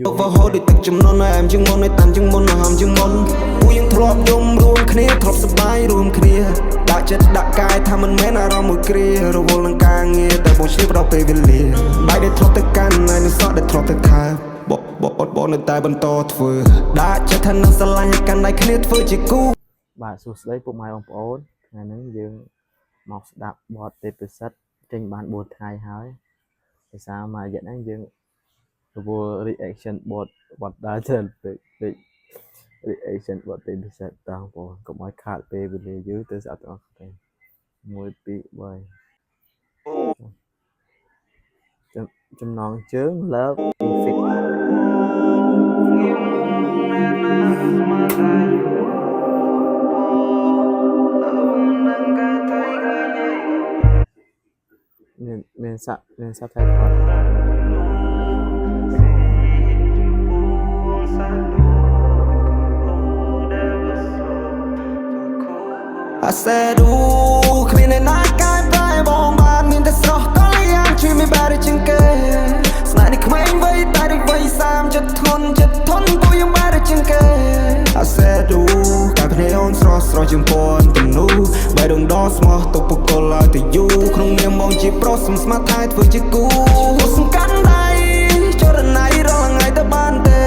Over hold it tak chum non em chừng môn này tan chừng môn hàm chừng môn uยังทรอบยมรวมគ្នាทรอบสบายรวมគ្នាដាក់ចិត្តដាក់កាយថាមិនមែនអារម្មណ៍មួយគ្រារវល់នឹងការងារតែបងឆ្លៀបដល់ពេលវេលាបែកដែលធ្លាប់ទៅកាន់ហើយនឹងសក់ដែលធ្លាប់ទៅខើបនៅតែបន្តធ្វើដាក់ចិត្តថានឹងស្រឡាញ់ឲ្យកាន់ដៃគ្នាធ្វើជាគូបាទសួស្តីពុកម៉ែបងប្អូនថ្ងៃនេះយើងមកស្ដាប់បទទេពនិស្សិតចេញបាន4ថ្ងៃហើយដោយសារមួយរយៈហ្នឹងយើងរវល់ reaction បទដើរច្រើនពេក reaction បទទេពនិស្សិតតើបងប្អូនកុំឲ្យខាតពេលវេលាយូរទៅស្ដាប់ទាំងអស់គ្នា1 2 3ចំណងជើង Love Effect មានសាក់ថៃថត I said គ្មានអ្នកណាកាយប្រែបងបានមានតែស្រស់កលយ៉ាងជួយមិនបានជាងគេស្នេហ៍នេះក្មេងវ័យតែដូចវ័យ30ចិត្តធន់ពួកយើងបានជាងគេ I said កាយភ្នែកអូនស្រស់ជាងពណ៌ទំនូបែរដងដស្មោះទុកបកលឲ្យទៅយូរក្នុងនាមមកជាប្រុសសំស្មាត់ថែធ្វើជាគូសំខាន់ដៃចរណៃរងថ្ងៃទៅបានទេ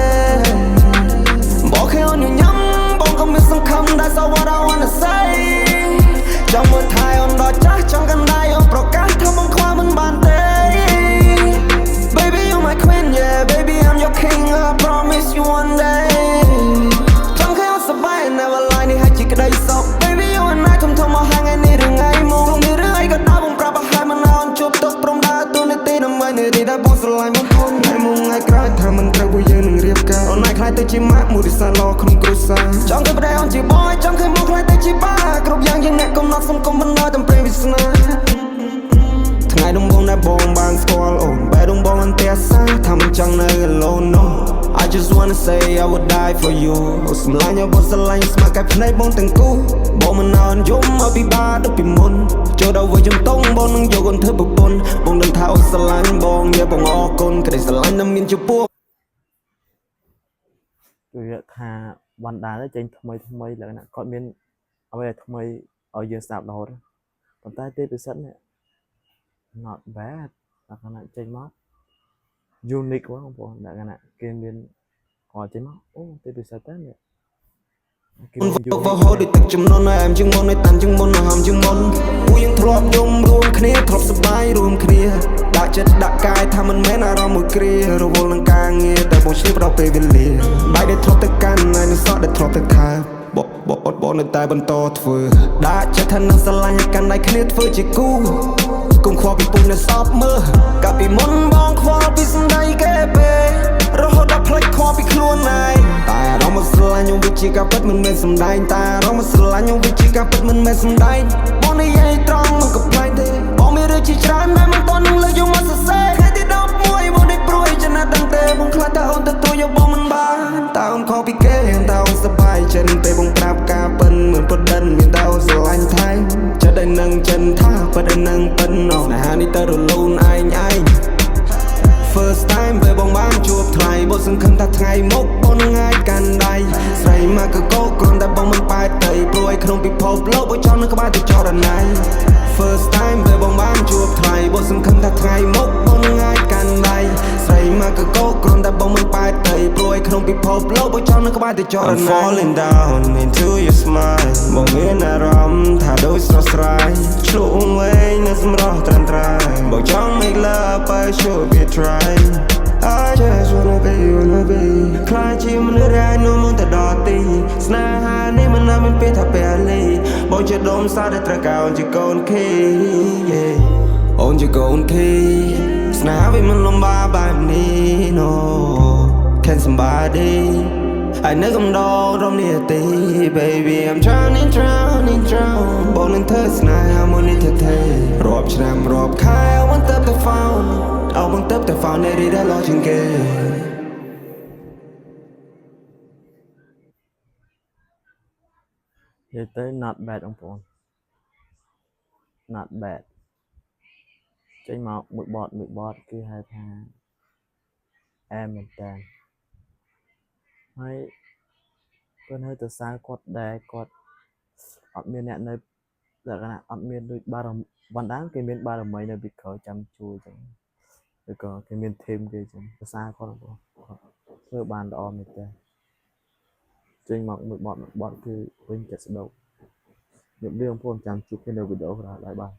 บอกให้អូនញញឹមបងក៏មានសង្ឃឹមដែរ So what I wanna say ចង់មើលថែអូនដល់ចាស់ចង់កណ្ដាយអូនប្រកាសថាបងខ្វល់មិនបានទេ Baby you my queen yeah baby I'm your king I promise you one day ចង់ให้អូនសប្បាយ never lie នេះហើយជាក្តីសុខ Baby you and I ធំមកហាងថ្ងៃនេះឬថ្ងៃមុខមានរឿងអីក៏ដល់បងប្រាប់ឲ្យហើយមិនឲ្យអូនជួបទុកព្រមដើរទូនាទីដើម្បីនារីដែលបងស្រឡាញ់មកថ្ងៃមុខថ្ងៃក្រោយថាមិនត្រូវពួកយើងនឹងរៀបការអូនឯងខ្លាចទៅជាម៉ាក់មួយរិសាឡក្នុងគ្រួសារចង់ទៅប្តីអូនជាបងចង់ឃើញមកខ្លាចទៅជាបាគ្រប់យ៉ាងយើងអ្នកកំណត់សុំកុំបណ្ដោយតាមព្រេងវាសនាថ្ងៃដំបូងដែលបងបានស្គាល់អូនបែរដំបងអន្ទះសាថាមិនចង់នៅ alone no I just wanna say I would die for you អូសម្លាញ់អូបងស្រឡាញ់ស្មាក់កាច់ភ្នែកបងទាំងគូបងមិនអន់យំមកពីបាដូចពីមុនចូលដល់វិញជំទង់បងនឹងយកអូនធ្វើប្រពន្ធបងនឹងថាអូនស្រឡាញ់បងយាបងអរគុណក្តីស្រឡាញ់នឹងមានចំពោះគឺថាវណ្ណដាចេញថ្មីលក្ខណៈគាត់មានអ្វីថ្មីឲ្យយើងស្ដាប់រហូតប៉ុន្តែទេពនិស្សិតនេះ not bad លក្ខណៈចេញមក unique បងប្អូនលក្ខណៈគេមានគាត់ចេញមកអូទេពនិស្សិតតែនេះគេមាន Over hold it ទឹកចំនួនemជឹងមុនឲ្យតាន់ជឹងមុនហមជឹងមុនពួកយើងធ្លាប់យំរួមគ្នាធ្លាប់សប្បាយរួមគ្នាដាក់ចិត្តដាក់កាយថាមិនមែនអារម្មណ៍មួយគ្រារវល់នឹងការងារតែបងឆ្លៀបដល់ពេលវេលាបែកដែលធ្លាប់ទៅកាន់ហើយនឹងសក់ដែលធ្លាប់ទៅខើបនៅតែបន្តធ្វើដាក់ចិត្តថានឹងស្រឡាញ់ឲ្យកាន់ដៃគ្នាធ្វើជាគូកុំខ្វល់ពីពុំនៅសពមើលកាលពីមុនបងខ្វល់ពីសម្ដីគេពេករហូតដល់ផ្លេចខ្វល់ពីខ្លួនឯងតែអារម្មណ៍ស្រឡាញ់ខ្ញុំវាជាការពិតមិនមែនសម្ដែងតែអារម្មណ៍ស្រឡាញ់ខ្ញុំវាជាការពិតមិនមែនសម្ដែងបងនិយាយត្រង់មិនកំប្លែងទេបងមានរឿងជាច្រើនតែមិនទាន់នឹងលើកយកមកសរសេរថ្ងៃទី11បងได้ព្រួយចំណាត់ដឹងទេបងខ្លាចថាអូនទទួលយកបងមិនបានតើអូនខុសពីគេតើអូនសប្បាយចិត្តពេលបងប្រាប់ការពិនមិនប្រដិនមានតែអូនស្រឡាញ់ថែមចិត្តឯនឹងចិនថាពិតឯនឹងពិនអូនអាហានេះទៅរលូនឯង First time ពេលបងបានជួបថ្លៃបងសង្ឃឹមថាថ្ងៃមុខបងនឹងអាចកាន់ដៃស្រីមកក៏កោគ្រាន់តែបងមិនបែកទៅព្រួយក្នុងពិភពលោកបងចង់នៅក្បែរទៅចរណៃ First time ពេលបងបានជួបថ្លៃបងសង្ឃឹមថាថ្ងៃមុខបងនឹងអាចកាន់ដៃស្រីមកក៏កោគ្រាន់តែបងមិនបែកទៅព្រួយក្នុងពិភពលោកបងចង់នៅក្បែរទៅចរណៃ I'm falling down into your smile បងមានអារម្មណ៍ថាដូចស្រស់ស្រាយឆ្លុះវែងនៅសម្រស់ត្រឹមត្រូវបងចង់ make love but should be try I just wanna be ខ្លាចជាមនុស្សរ៉ែនោះមុនទៅដល់ទីស្នេហានេះមិនណាមានពេលថាពេលលីបងជាដុំសារដែលត្រូវការអូនជាកូនខេអូនជាកូនខេស្នេហ៍វាមិនលំបាកបែបនេះ no can somebody ហើយនៅកំដររំលាទី baby I'm drowning បងនឹងធ្វើស្នេហាមួយនេះទេរាប់ឆ្នាំរាប់ខែអូនទៅតែ found អូនទៅតែ found នារីដែលល្អជាងគេនិយាយទៅ not bad បងប្អូន not bad ចេញមកមួយបទគឺហៅថា មែនតើ ហើយគាត់នៅទៅសារគាត់ដែរគាត់អត់មានអ្នកនៅលក្ខណៈអត់មានដូចបារមីបណ្ដាគេមានបារមីនៅពីក្រោយចាំជួយចឹងឬក៏គេមានធីមគេចឹងភាសាគាត់បងគាត់ធ្វើបានល្អមែនតើចេញមកមួយបទគឺវិញចិត្តស្ដោកនិយាយបងប្អូនចាំជួបគ្នានៅវីដេអូក្រោយបាយ